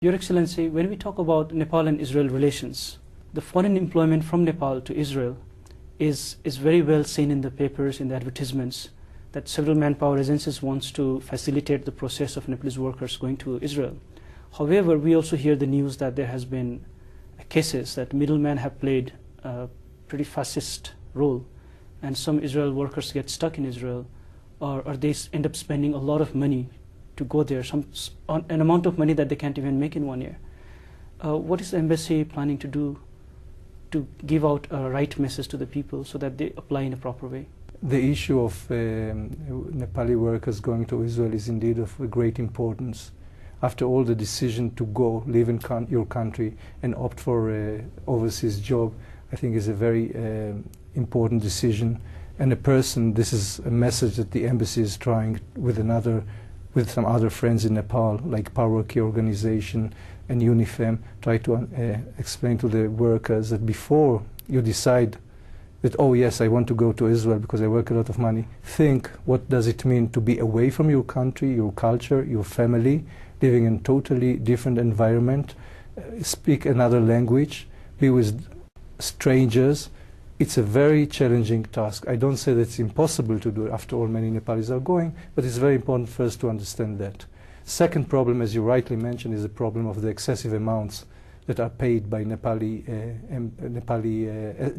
Your Excellency, when we talk about Nepal and Israel relations, the foreign employment from Nepal to Israel is very well seen in the papers, in the advertisements, that several manpower agencies wants to facilitate the process of Nepalese workers going to Israel. However, we also hear the news that there has been cases that middlemen have played a pretty fascist role, and some Israel workers get stuck in Israel, or they end up spending a lot of money to go there, an amount of money that they can't even make in 1 year. What is the embassy planning to do to give out a right message to the people so that they apply in a proper way? The issue of Nepali workers going to Israel is indeed of great importance. After all, the decision to go live in your country and opt for an overseas job, I think is a very important decision. And this is a message that the embassy is trying with some other friends in Nepal, like Power Key Organization and UNIFEM, try to explain to the workers that before you decide that, oh yes, I want to go to Israel because I work a lot of money, think what does it mean to be away from your country, your culture, your family, living in a totally different environment, speak another language, be with strangers. It's a very challenging task. I don't say that it's impossible to do. After all, many Nepalis are going, but it's very important first to understand that. Second problem, as you rightly mentioned, is the problem of the excessive amounts that are paid by Nepali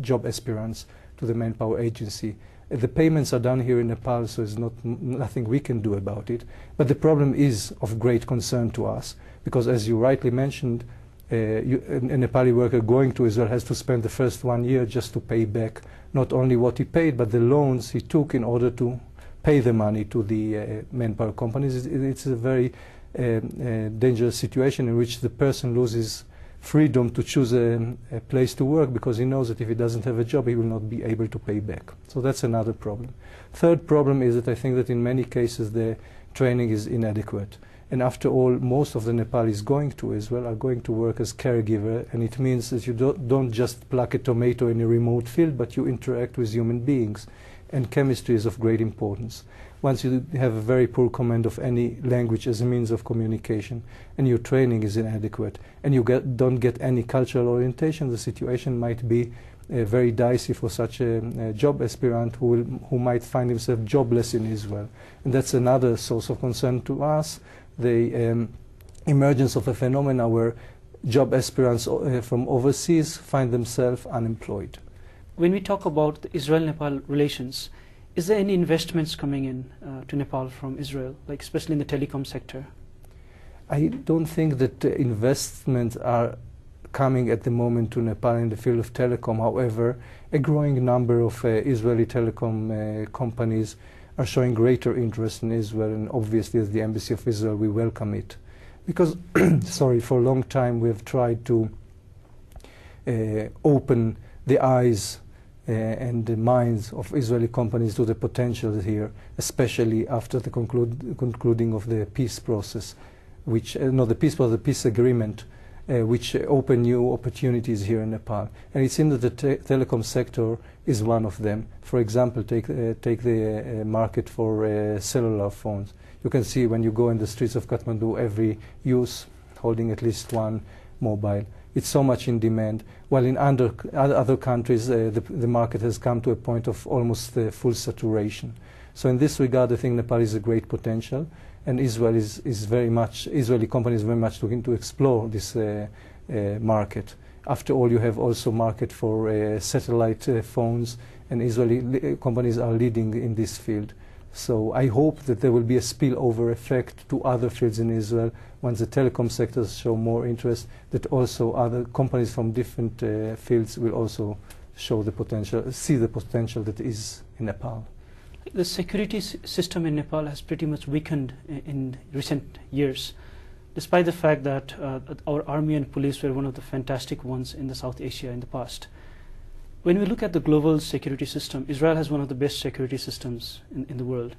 job aspirants to the manpower agency. The payments are done here in Nepal, so there's nothing we can do about it. But the problem is of great concern to us, because as you rightly mentioned, a Nepali worker going to Israel has to spend the first 1 year just to pay back not only what he paid, but the loans he took in order to pay the money to the manpower companies. It's a very dangerous situation in which the person loses freedom to choose a place to work because he knows that if he doesn't have a job, he will not be able to pay back. So that's another problem. Third problem is that I think that in many cases the training is inadequate. And after all, most of the Nepalis going to Israel are going to work as caregiver, and it means that you don't just pluck a tomato in a remote field, but you interact with human beings. And chemistry is of great importance. Once you have a very poor command of any language as a means of communication, and your training is inadequate, and you don't get any cultural orientation, the situation might be very dicey for such a job aspirant who might find himself jobless in Israel. And that's another source of concern to us, the emergence of a phenomena where job aspirants from overseas find themselves unemployed. When we talk about the Israel-Nepal relations, is there any investments coming in to Nepal from Israel, like especially in the telecom sector? I don't think that investments are coming at the moment to Nepal in the field of telecom. However, a growing number of Israeli telecom companies are showing greater interest in Israel, and obviously as the Embassy of Israel we welcome it. Because, for a long time we have tried to open the eyes and the minds of Israeli companies to the potential here, especially after the concluding of the peace process, the peace agreement, which open new opportunities here in Nepal. And it seems that the telecom sector is one of them. For example, take the market for cellular phones. You can see when you go in the streets of Kathmandu, every youth holding at least one mobile. It's so much in demand, while in other countries the market has come to a point of almost full saturation. So in this regard, I think Nepal is a great potential, and Israeli companies very much looking to explore this market. After all, you have also market for satellite phones, and Israeli companies are leading in this field. So I hope that there will be a spillover effect to other fields in Israel once the telecom sectors show more interest, that also other companies from different fields will also see the potential that is in Nepal. The security system in Nepal has pretty much weakened in recent years, despite the fact that our army and police were one of the fantastic ones in the South Asia in the past. When we look at the global security system, Israel has one of the best security systems in the world.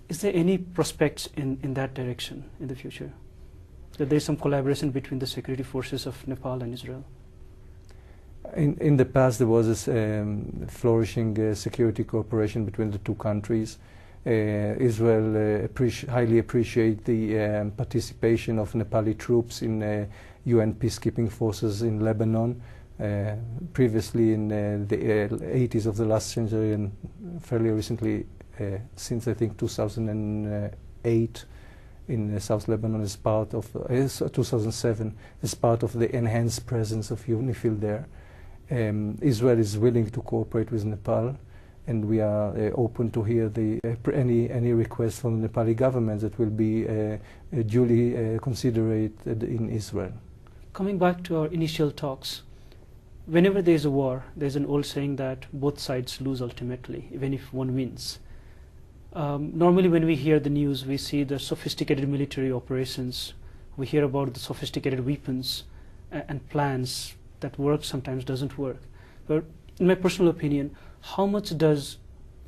Is there any prospects in that direction in the future? That there is some collaboration between the security forces of Nepal and Israel? In the past, there was a flourishing security cooperation between the two countries. Israel highly appreciate the participation of Nepali troops in UN peacekeeping forces in Lebanon. Previously in the 80s of the last century, and fairly recently since I think 2008 in South Lebanon as part of 2007 as part of the enhanced presence of UNIFIL there. Israel is willing to cooperate with Nepal, and we are open to hear any request from the Nepali government that will be duly considered in Israel. Coming back to our initial talks, whenever there's a war, there's an old saying that both sides lose ultimately, even if one wins. Normally when we hear the news, we see the sophisticated military operations, we hear about the sophisticated weapons and plans that work, sometimes doesn't work. But in my personal opinion, how much does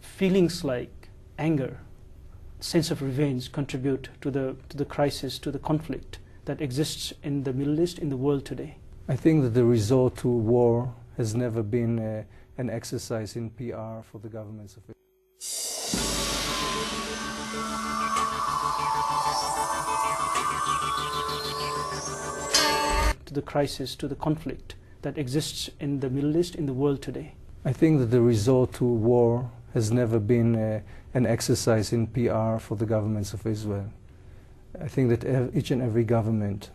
feelings like anger, sense of revenge contribute to the crisis, to the conflict that exists in the Middle East, in the world today? I think that the resort to war has never been an exercise in PR for the governments of Israel. To the crisis, to the conflict that exists in the Middle East, in the world today. I think that the resort to war has never been an exercise in PR for the governments of Israel. I think that each and every government,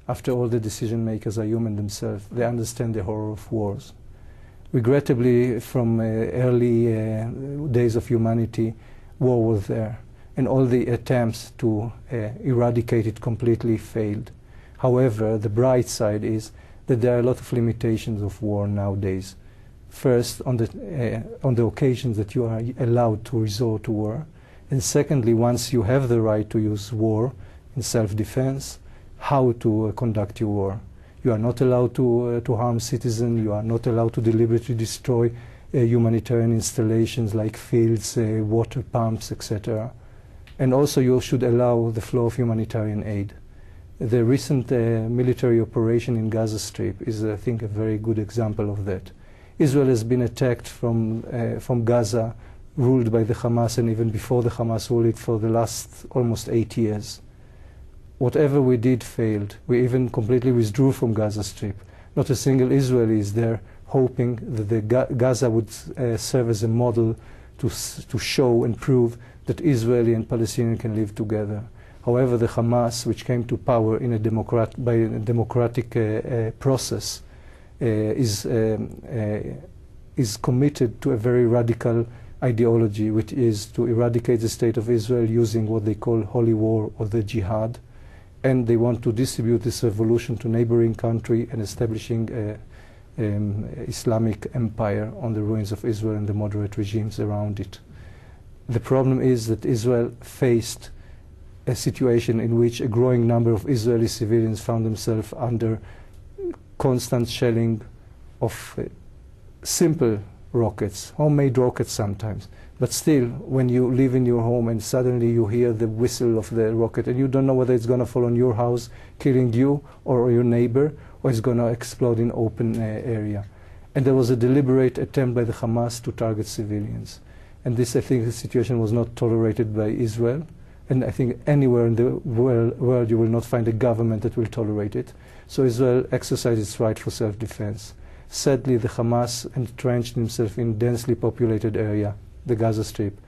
after all, the decision makers are human themselves. They understand the horror of wars. Regrettably, from early days of humanity, war was there, and all the attempts to eradicate it completely failed. However, the bright side is that there are a lot of limitations of war nowadays. First, on the occasions that you are allowed to resort to war, and secondly, once you have the right to use war in self-defense, how to conduct your war. You are not allowed to harm citizens, you are not allowed to deliberately destroy humanitarian installations like fields, water pumps, etc. And also you should allow the flow of humanitarian aid. The recent military operation in Gaza Strip is, I think, a very good example of that. Israel has been attacked from Gaza, ruled by the Hamas, and even before the Hamas ruled it, for the last almost 8 years. Whatever we did failed. We even completely withdrew from Gaza Strip. Not a single Israeli is there hoping that Gaza would serve as a model to show and prove that Israeli and Palestinian can live together. However, the Hamas, which came to power in by a democratic process, is committed to a very radical ideology, which is to eradicate the state of Israel using what they call holy war or the jihad. And they want to distribute this revolution to neighboring country and establishing an Islamic empire on the ruins of Israel and the moderate regimes around it. The problem is that Israel faced a situation in which a growing number of Israeli civilians found themselves under constant shelling of simple rockets, homemade rockets sometimes. But still, when you live in your home and suddenly you hear the whistle of the rocket and you don't know whether it's going to fall on your house, killing you or your neighbor, or it's going to explode in open area. And there was a deliberate attempt by the Hamas to target civilians. And this, I think, the situation was not tolerated by Israel. And I think anywhere in the world you will not find a government that will tolerate it. So Israel exercised its right for self-defense. Sadly, the Hamas entrenched themselves in densely populated area, the Gaza Strip.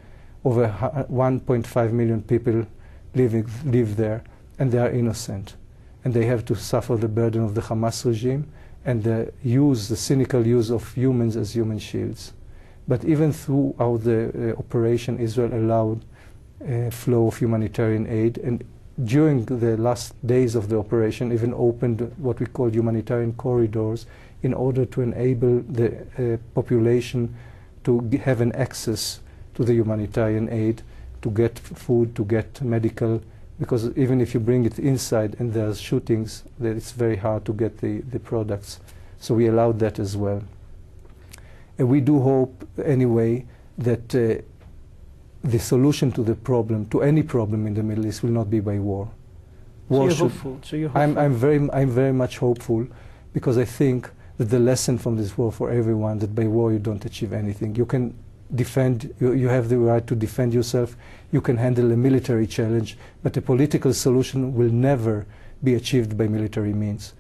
Over 1.5 million people live there, and they are innocent. And they have to suffer the burden of the Hamas regime and the cynical use of humans as human shields. But even throughout the operation, Israel allowed flow of humanitarian aid, and during the last days of the operation even opened what we call humanitarian corridors in order to enable the population to have an access to the humanitarian aid, to get food, to get medical, because even if you bring it inside and there's shootings, then it's very hard to get the products. So we allowed that as well. And we do hope anyway that the solution to the problem, to any problem in the Middle East, will not be by war. War so you're hopeful. So you're hopeful. I'm very much hopeful, because I think that the lesson from this war for everyone, that by war you don't achieve anything. You can you have the right to defend yourself, you can handle a military challenge, but a political solution will never be achieved by military means.